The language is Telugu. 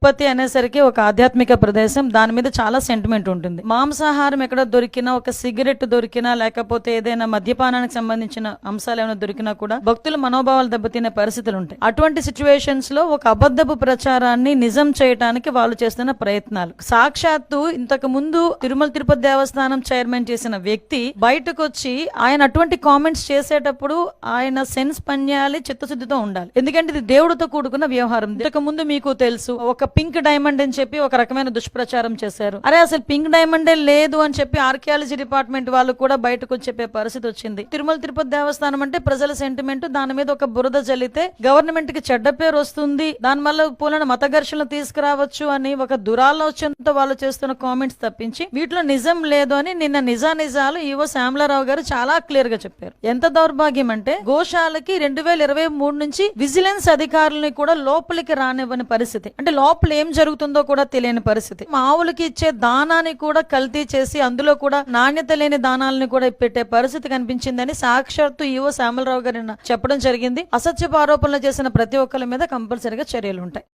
తిరుపతి అనేసరికి ఒక ఆధ్యాత్మిక ప్రదేశం, దాని మీద చాలా సెంటిమెంట్ ఉంటుంది. మాంసాహారం ఎక్కడ దొరికినా, ఒక సిగరెట్ దొరికినా, లేకపోతే ఏదైనా మద్యపానానికి సంబంధించిన అంశాలు ఏమైనా దొరికినా కూడా భక్తుల మనోభావాలు దెబ్బతినే పరిస్థితులు ఉంటాయి. అటువంటి సిచ్యువేషన్స్ లో ఒక అబద్ధపు ప్రచారాన్ని నిజం చేయడానికి వాళ్ళు చేస్తున్న ప్రయత్నాలు. సాక్షాత్తు ఇంతకు ముందు తిరుమల తిరుపతి దేవస్థానం చైర్మన్ చేసిన వ్యక్తి బయటకు వచ్చి ఆయన అటువంటి కామెంట్స్ చేసేటప్పుడు ఆయన సెన్స్ పనిచేయాలి, చిత్తశుద్ధితో ఉండాలి. ఎందుకంటే ఇది దేవుడితో కూడుకున్న వ్యవహారం. ఇంతకు ముందు మీకు తెలుసు, ఒక పింక్ డైమండ్ అని చెప్పి ఒక రకమైన దుష్ప్రచారం చేశారు. అరే అసలు పింక్ డైమండే లేదు అని చెప్పి ఆర్కియాలజీ డిపార్ట్మెంట్ వాళ్ళు కూడా బయటకు చెప్పే పరిస్థితి వచ్చింది. తిరుమల తిరుపతి దేవస్థానం అంటే ప్రజల సెంటిమెంట్, దాని మీద ఒక బురద జల్లితే గవర్నమెంట్ కి చెడ్డ పేరు వస్తుంది, దాని వల్ల పూలన మత ఘర్షణలు తీసుకురావచ్చు అని ఒక దురాలోచనతో వాళ్ళు చేస్తున్న కామెంట్స్ తప్పించి వీటిలో నిజం లేదు అని నిన్న నిజాలు ఈవో శ్యామలారావు గారు చాలా క్లియర్ గా చెప్పారు. ఎంత దౌర్భాగ్యం అంటే గోశాలకి 2023 నుంచి విజిలెన్స్ అధికారులని కూడా లోపలికి రానివ్వని పరిస్థితి. అంటే లోపల ఏం జరుగుతుందో కూడా తెలియని పరిస్థితి. ఆవులకి ఇచ్చే దానాన్ని కూడా కల్తీ చేసి అందులో కూడా నాణ్యత లేని దానాలని కూడా పెట్టే పరిస్థితి కనిపించిందని సాక్షాత్తు ఈవో శ్యామలరావు గారు చెప్పడం జరిగింది. అసత్యపు ఆరోపణలు చేసిన ప్రతి ఒక్కరి మీద కంపల్సరీగా చర్యలు ఉంటాయి.